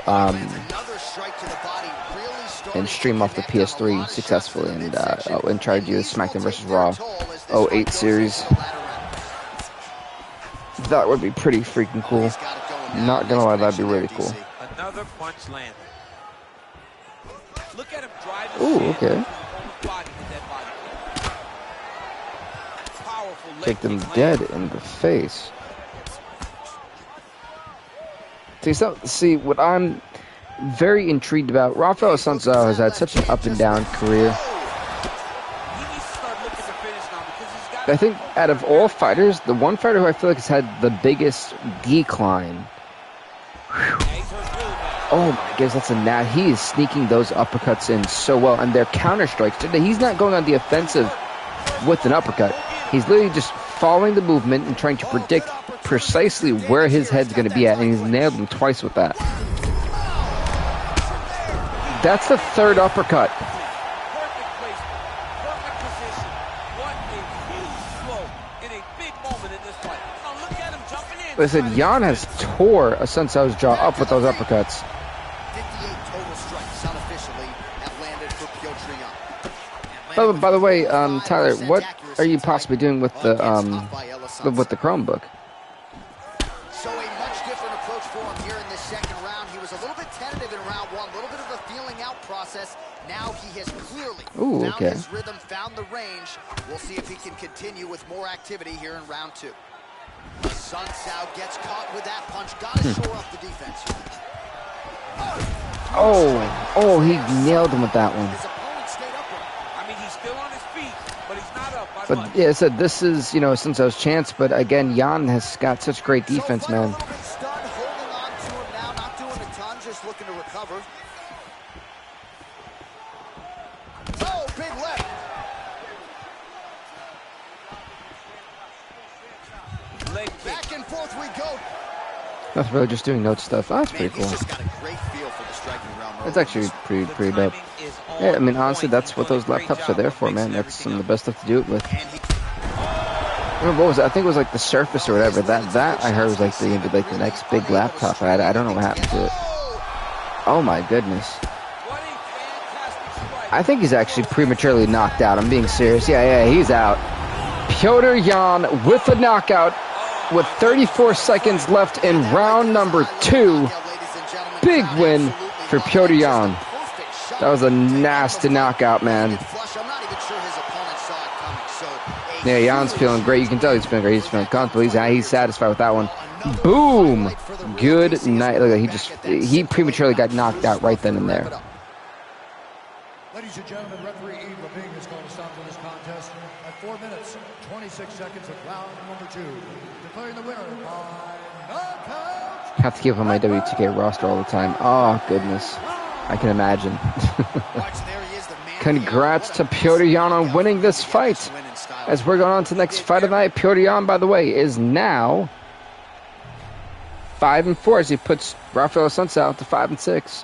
and stream off the PS3 successfully, and try to do the SmackDown vs. Raw 08 series. That would be pretty freaking cool. Not gonna lie, that'd be really cool. Another punch landed. Look at him drive. Ooh, okay. Take them dead in the face. See, what I'm very intrigued about, Rafael Assunção has had such an up and down career. I think out of all fighters, the one fighter who I feel like has had the biggest decline. Whew. Oh my goodness, that's a nat. He is sneaking those uppercuts in so well, and their counter strikes. He's not going on the offensive with an uppercut. He's literally just following the movement and trying to predict precisely where his head's going to be at, and he's nailed him twice with that. That's the 3rd uppercut. Listen, Jan has tore Assunção's jaw up with those uppercuts. 58 total strikes unofficially have landed for Pt2. By the way, Tyler, what are you possibly doing with the Chromebook? So a much different approach for him here in this second round. He was a little bit tentative in round 1, a little bit of a feeling out process. Now he has clearly found his rhythm, found the range. We'll see if he can continue with more activity here in round 2. Assunção gets caught with that punch. Got to shore up the defense. Oh, he nailed him with that one. His opponent stayed upright. I mean, he's still on his feet, but he's not up. But yeah, I said this is, Assunção's chance. But again, Jan has got such great defense, man. A little bit stunned, holding on to him now, not doing a ton, just looking to recover. Oh, big left. Back and forth we go. That's really just doing note stuff. Oh, that's pretty cool. He's just got a great feel for the striking realm. It's actually pretty dope. Yeah, I mean, honestly, that's what those laptops are there for, man. That's some of the best stuff to do it with. What was it? I think it was like the Surface or whatever. That I heard was like the next big laptop. I don't know what happened to it. Oh my goodness. I think he's actually prematurely knocked out. I'm being serious. Yeah, he's out. Petr Yan with a knockout with 34 seconds left in round number 2. Big win for Petr Yan. That was a nasty knockout, man. Yeah, Jan's feeling great. You can tell he's feeling great. He's feeling comfortable. He's satisfied with that one. Boom! Good night. Look, he prematurely got knocked out right then and there. Ladies and gentlemen, referee Eve Levine is going to stop this contest at 4 minutes, 26 seconds of round number 2. Declaring the winner by knockout. Have to keep on my WTK roster all the time. Oh, goodness. I can imagine. Congrats to Petr Yan on winning this fight. As we're going on to the next fight of the night, Petr Yan, by the way, is now 5-4 as he puts Rafael Assunção to 5-6.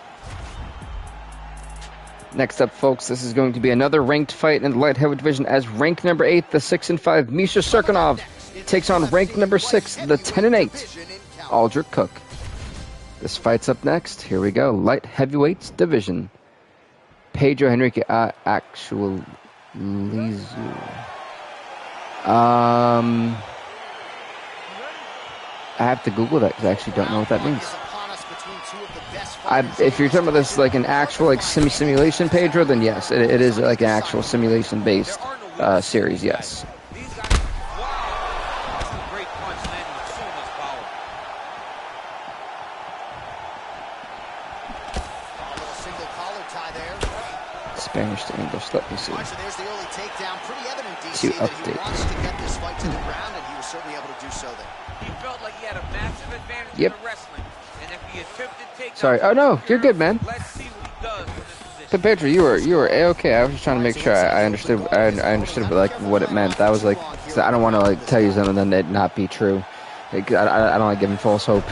Next up, folks, this is going to be another ranked fight in the light heavyweight division as rank number 8, the 6-5 Misha Cirkunov takes on rank number 6, the 10-8 Aldrich Cook. This fight's up next. Here we go. Light heavyweights division. Pedro Henrique Actualizu. I have to Google that because I actually don't know what that means. If you're talking about this like an actual like simulation, Pedro, then yes, it is like an actual simulation based series. Yes. Spanish to English. Let me see. To update. Yep. Sorry. Oh no, you're good, man. So Pedro, you were a-okay. I was just trying to make sure I understood. I understood like what it meant. That was like, I don't want to like tell you something and then it not be true. Like, I don't like giving false hope.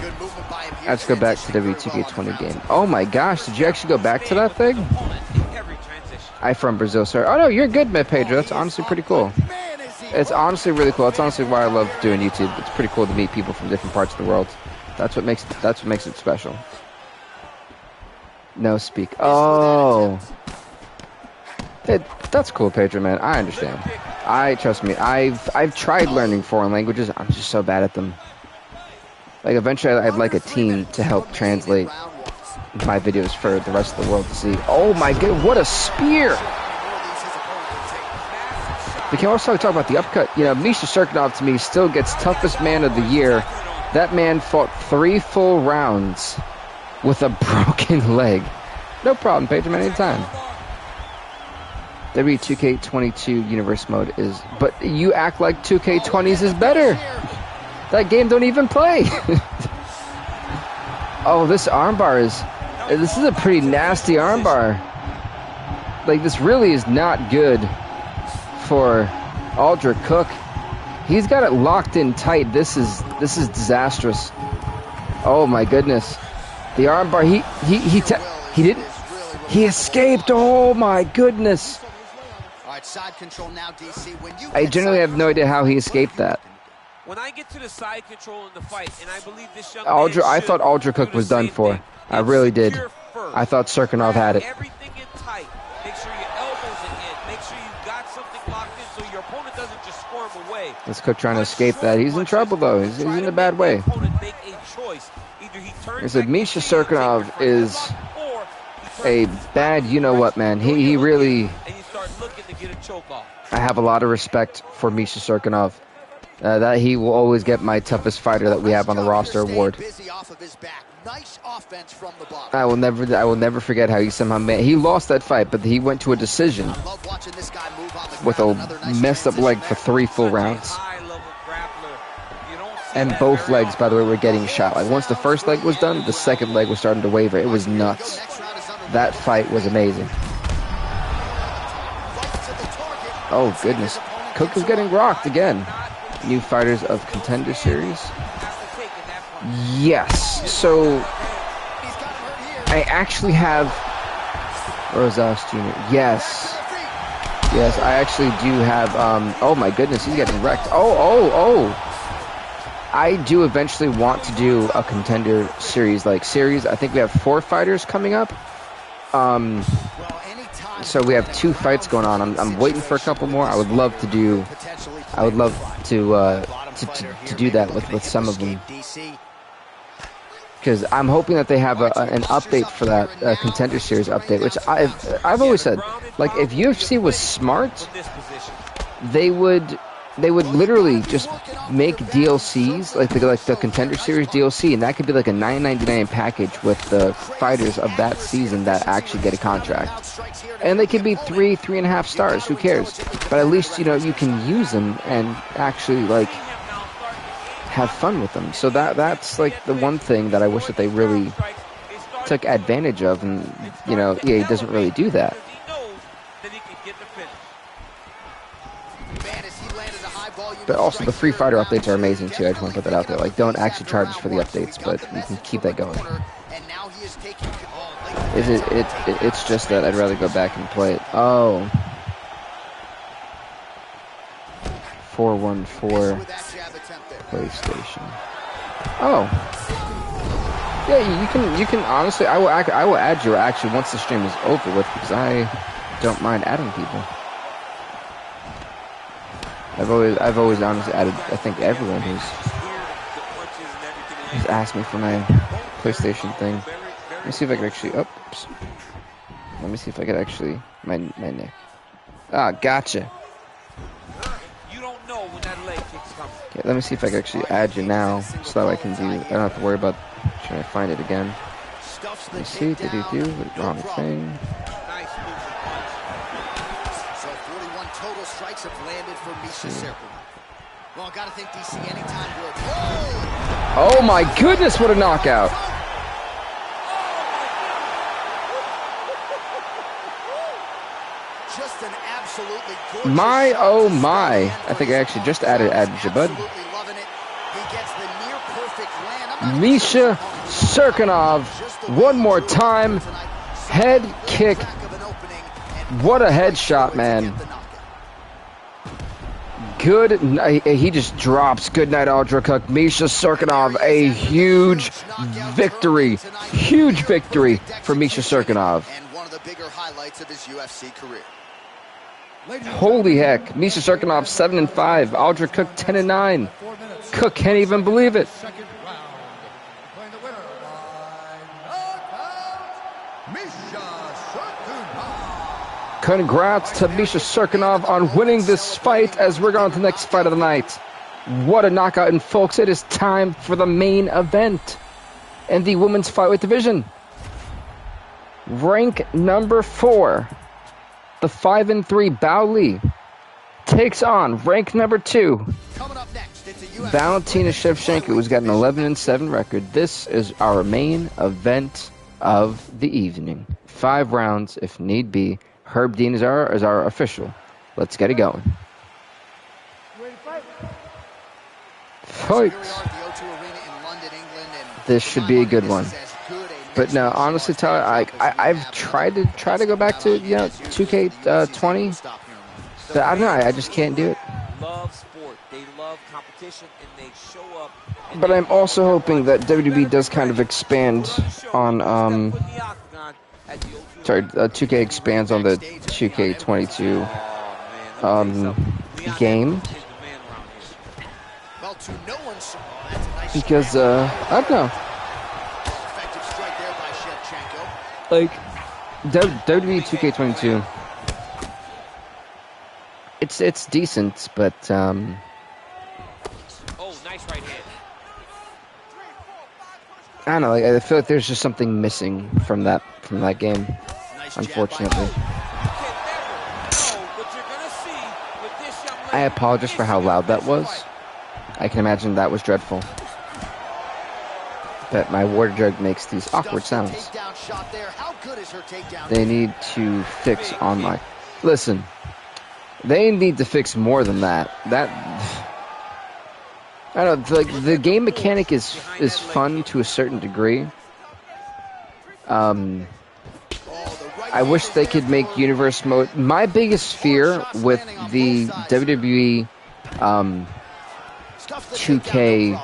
Good movement by him here. Let's go back to W2K20 game. Oh my gosh, did you actually go back to that thing? I'm from Brazil, sir. Oh no, you're good, man, Pedro. That's honestly pretty cool. It's honestly really cool. That's honestly why I love doing YouTube. It's pretty cool to meet people from different parts of the world. That's what makes it special. No speak. Oh. That's cool, Pedro, man. I understand. Trust me. I've tried learning foreign languages. I'm just so bad at them. Like eventually, I'd like a team to help translate my videos for the rest of the world to see. Oh my god, what a spear! We can also talk about the upcut. You know, Misha Serkinov to me still gets toughest man of the year. That man fought 3 full rounds with a broken leg. No problem, Pedro, anytime. W2K22 universe mode is, but you act like 2K20s is better. That game don't even play. Oh, this armbar this is a pretty nasty armbar. Like, this really is not good for Aldrich Cook. He's got it locked in tight. This is disastrous. Oh my goodness. The armbar, he escaped. Oh my goodness. All right, side control now, DC. I generally have no idea how he escaped that. When I get to the side control in the fight, and I believe this young I thought Aldrich Cook was done for. I really did. I thought Serkinov had it. Everything in tight. Make sure your elbows are in. Make sure you got something locked in so your opponent doesn't just squirm away. This Cook trying to escape that. He's in trouble though. He's in a bad way. I said Misha Serkinov is a bad you-know-what, man. He really... I have a lot of respect for Misha Serkinov. That he will always get my toughest fighter that we have on the roster award. I will never forget how he somehow he lost that fight, but he went to a decision with a messed up leg for 3 full rounds. And both legs, by the way, were getting shot. Like once the first leg was done, the second leg was starting to waver. It was nuts. That fight was amazing. Oh goodness, Cook is getting rocked again. New fighters of Contender Series. Yes. So I actually have Rosas Jr. Yes. Yes, I actually do have oh my goodness, he's getting wrecked. Oh. I do eventually want to do a Contender Series series. I think we have 4 fighters coming up. So we have 2 fights going on. I'm waiting for a couple more. I would love to do do that with some of them, because I'm hoping that they have an update for that Contender Series update, which I've always said, like, if UFC was smart, they would literally just make DLCs like the Contender Series DLC, and that could be like a $9.99 package with the fighters of that season that actually get a contract, and they could be 3.5 stars. Who cares? But at least you can use them and actually have fun with them. So that's like the one thing that I wish that they really took advantage of, and EA doesn't really do that. But also the free fighter updates are amazing too. I just want to put that out there. Like, don't actually charge us for the updates, but you can keep that going. It's just that I'd rather go back and play it. Oh. 414 PlayStation. Oh. Yeah, you can honestly, I will add you actually once the stream is over with, because I don't mind adding people. I've always honestly added, I think, everyone who's asked me for my PlayStation thing. Let me see if I can actually, oops. Let me see if I can actually, my neck. Ah, gotcha. Okay, let me see if I can actually add you now, so that I can do, I don't have to worry about trying to find it again. Let me see, did you do the wrong thing? Total strikes have landed for Misha Serkinov. Well, I gotta think DC anytime good. Oh my goodness, what a knockout! Just an absolutely gorgeous my oh my! I think I actually just added Jabud. Absolutely loving it. He gets the near perfect land. I'm Misha Serkinov, one more time. Head kick. What a headshot, man. Good. He just drops. Good night, Ultra Cook. Misha Serkinov, a huge victory. Huge victory for Misha Serkinov. And one of the bigger highlights of his UFC career. Holy heck. Misha Serkinov 7-5. Ultra Cook 10-9. Cook can't even believe it. Congrats to Misha Serkinov on winning this fight as we're going to the next fight of the night. What a knockout. And folks, it is time for the main event in the women's flyweight division. Rank number 4, the 5-3 Bao Li takes on rank number 2, Valentina Shevchenko, who's got an 11-7 record. This is our main event of the evening. 5 rounds if need be. Herb Dean is our official. Let's get it going. Fights. This should be a good one. But no, honestly, Tyler, I've tried to go back to 2K20, but I don't know. I just can't do it. Love sport. They love competition, and they show up. But I'm also hoping that WWE does kind of expand on 2K expands on the 2K22 game, because I don't know, like WWE 2K22, it's decent, but oh, nice right hand. I don't know. Like, I feel like there's just something missing from that game, unfortunately. I apologize for how loud that was. I can imagine that was dreadful. But my water jug makes these awkward sounds. They need to fix online. Listen, they need to fix more than that. I don't know, like, the game mechanic is fun to a certain degree. I wish they could make universe mode. My biggest fear with the WWE 2K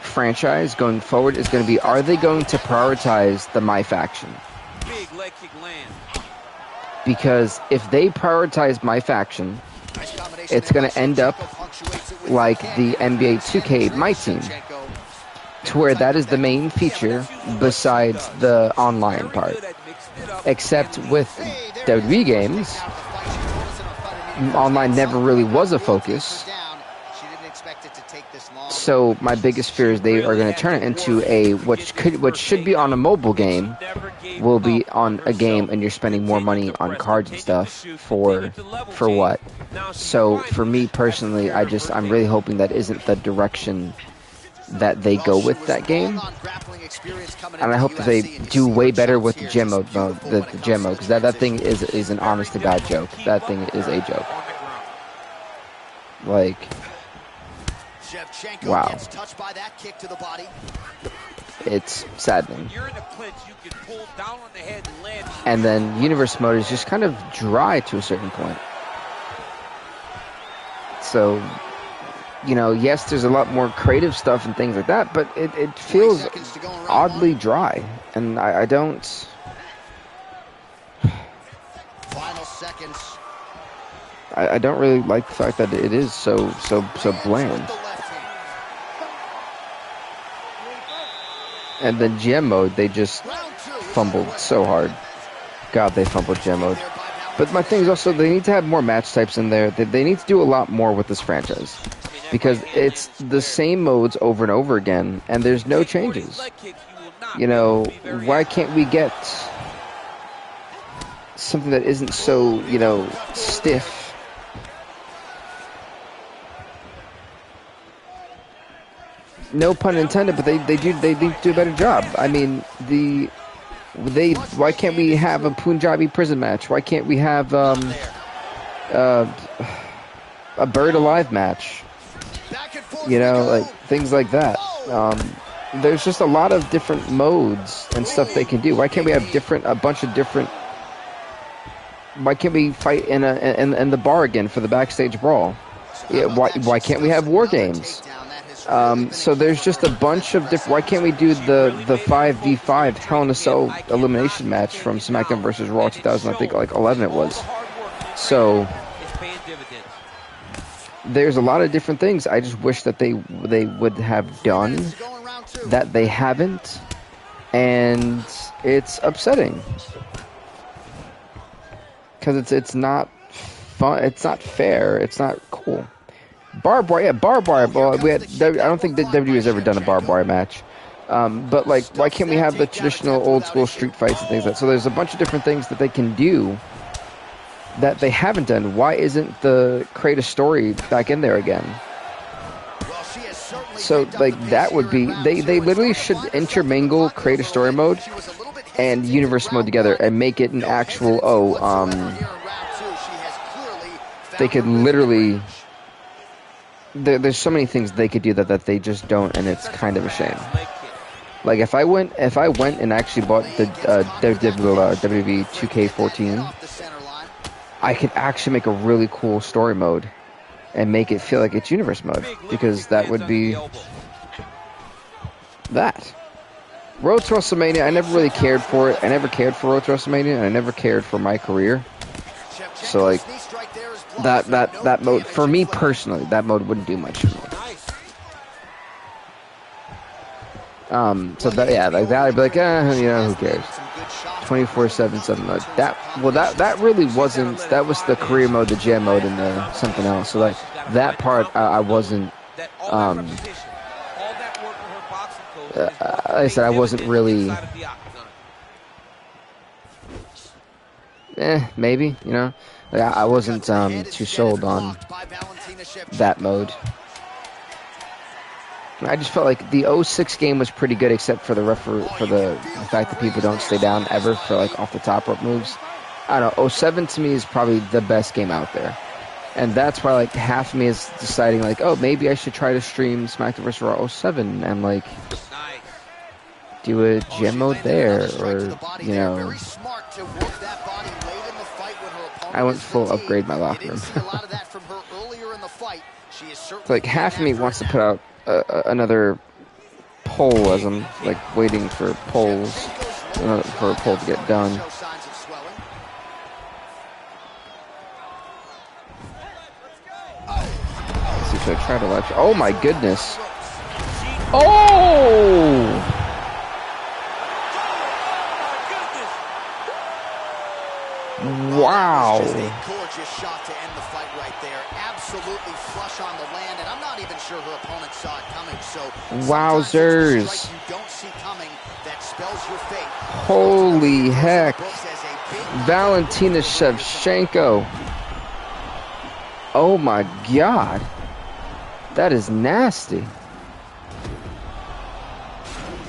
franchise going forward is going to be, are they going to prioritize the My Faction? Because if they prioritize My Faction, it's going to end up like the NBA 2K My Team, to where that is the main feature besides the online part. Except with WWE games, online never really was a focus. So my biggest fear is they are going to turn it into what should be on a mobile game will be on a game, and you're spending more money on cards and stuff for what? So for me personally, I'm really hoping that isn't the direction that they go with that game, and I hope that they do way better with the gem mode, the gem mode, because that thing is an honest to God joke. That thing is a joke. Like, wow, it's saddening. And then universe mode is just kind of dry to a certain point. So, yes, there's a lot more creative stuff and things like that, but it feels oddly dry, and I don't. Final seconds. I don't really like the fact that it is so bland. And then GM mode, they just fumbled so hard. God, they fumbled GM mode. But my thing is also, they need to have more match types in there. They need to do a lot more with this franchise, because it's the same modes over and over again, and there's no changes. Why can't we get something that isn't so, stiff? No pun intended, but they do a better job. I mean, why can't we have a Punjabi prison match? Why can't we have a Bird Alive match? Like things like that. there's just a lot of different modes and stuff they can do. Why can't we have a bunch of different? Why can't we fight in the bar again for the backstage brawl? Yeah, why can't we have war games? So there's just a bunch of different. Why can't we do the 5v5 Hell in a Cell elimination match from SmackDown versus Raw 2000? I think like 11 it was. So there's a lot of different things. I just wish that they would have done that they haven't, and it's upsetting because it's not fun. It's not fair. It's not cool. Barbed wire, yeah, barbed wire. Well, I don't think that WWE has ever done a barbed wire match. But like, why can't we have the traditional old school street fights and things like that? So there's a bunch of different things that they can do that they haven't done. Why isn't the create a story back in there again? So like that would be they literally should intermingle create a story mode and universe mode together and make it an actual they could literally there's so many things they could do that they just don't, and it's kind of a shame. Like if I went and actually bought the WWE 2K14, I could actually make a really cool story mode and make it feel like it's universe mode, because that would be that. Road to WrestleMania, I never really cared for it. I never cared for Road to WrestleMania, and I never cared for my career. So like that mode, for me personally, that mode wouldn't do much for me. So that, yeah, like that, I'd be like, who cares? 24/7 7 mode. That really wasn't. That was the career mode, the jam mode, and the something else. So like that part, I wasn't. Like I said, I wasn't really. Maybe, like I wasn't too sold on that mode. I just felt like the 06 game was pretty good, except for the fact that people don't stay down ever for like off the top rope moves. I don't know. 07 to me is probably the best game out there, and that's why like half of me is deciding like, oh, maybe I should try to stream SmackDown vs. Raw 07 and like do a gem mode there, or I went full upgrade my locker room. Like half of me wants to put out another poll as I'm like waiting for polls for a poll to get done. Let's see, should I try to lecture? Oh my goodness! Oh! Wow! Just a gorgeous shot to end the fight right there. Absolutely flush on the land, and I'm not even sure her opponent saw it coming. So wowzers! You don't see coming, that spells your fate. Holy heck! Valentina Shevchenko. Oh my God! That is nasty. The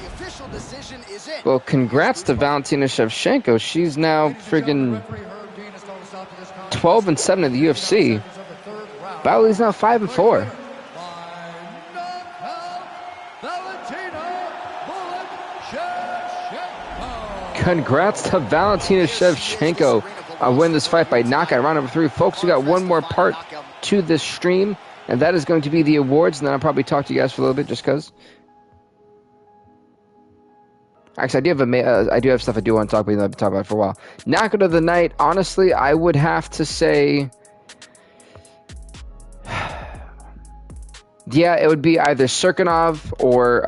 official decision is in. Well, congrats to Valentina Shevchenko. She's now friggin' 12-7 in the UFC. Bailey's now 5-4. Congrats to Valentina Shevchenko. I win this fight by knockout, round number 3. Folks, we got one more part to this stream, and that is going to be the awards, and then I'll probably talk to you guys for a little bit, just because. Actually, I do have stuff I do want to talk about. I've been talking about it for a while. Knockout of the night. Honestly, I would have to say, yeah, it would be either Serkinov or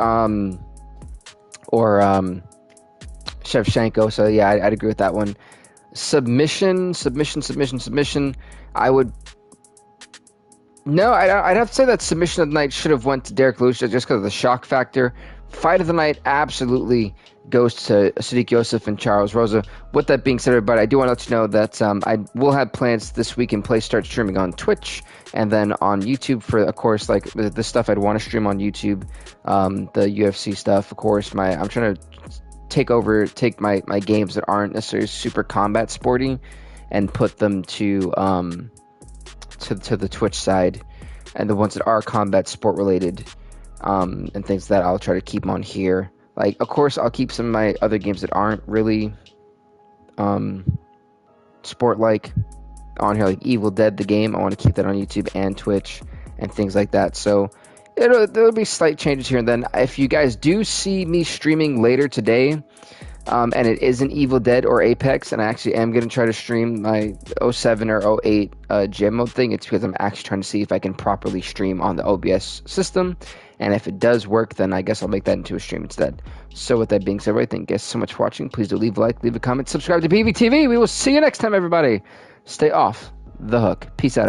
Shevchenko. So yeah, I'd agree with that one. Submission. I would. No, I'd have to say that submission of the night should have went to Derek Lewis just because of the shock factor. Fight of the night absolutely goes to Sadiq Yosef and Charles Rosa. With that being said, everybody, I do want to let you know that I will have plans this week in place, start streaming on Twitch and then on YouTube for, of course, like the stuff I'd want to stream on YouTube, the UFC stuff, of course. I'm trying to take my games that aren't necessarily super combat sporty and put them to the Twitch side, and the ones that are combat sport related, and things that I'll try to keep on here. Like, of course, I'll keep some of my other games that aren't really sport-like on here, like Evil Dead the game. I want to keep that on YouTube and Twitch and things like that. So there'll be slight changes here and then. If you guys do see me streaming later today, and it isn't Evil Dead or Apex, and I actually am going to try to stream my 07 or 08 gym mode thing, it's because I'm actually trying to see if I can properly stream on the OBS system. And if it does work, then I guess I'll make that into a stream instead. So with that being said, everybody, thank you guys so much for watching. Please do leave a like, leave a comment, subscribe to BVTV. We will see you next time, everybody. Stay off the hook. Peace out.